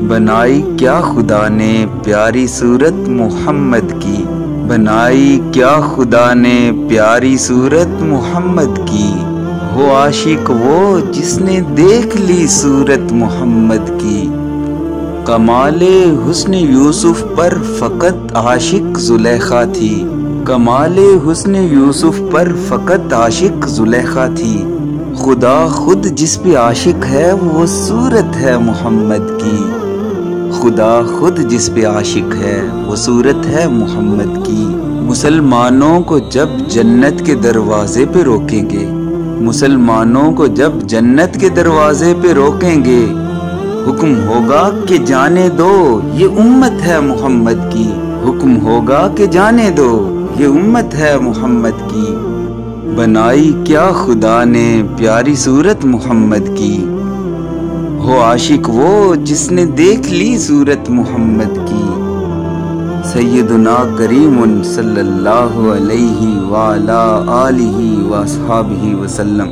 بنائی کیا خدا نے پیاری صورت محمد کی، بنائی کیا خدا نے پیاری صورت محمد کی، ہو عاشق وہ جس نے دیکھ لی صورت محمد کی۔ کمال حسن یوسف پر فقط عاشق زلیخا تھی، کمال حسن یوسف پر فقط عاشق زلیخا تھی، خدا خود جس پہ عاشق ہے وہ صورت ہے محمد کی، خدا خود جس پہ عاشق ہے وہ صورت ہے محمد کی۔ مسلمانوں کو جب جنت کے دروازے پہ روکیں گے، مسلمانوں کو جب جنت کے دروازے پہ روکیں گے، حکم ہوگا کہ جانے دو یہ امت ہے محمد کی، حکم ہوگا کہ جانے دو یہ امت ہے محمد کی۔ بنائی کیا خدا نے پیاری صورت محمد کی، ہو عاشق وہ جس نے دیکھ لی صورت محمد کی۔ سیدنا کریم صلی اللہ علیہ وآلہ آلہ واصحابہ وسلم۔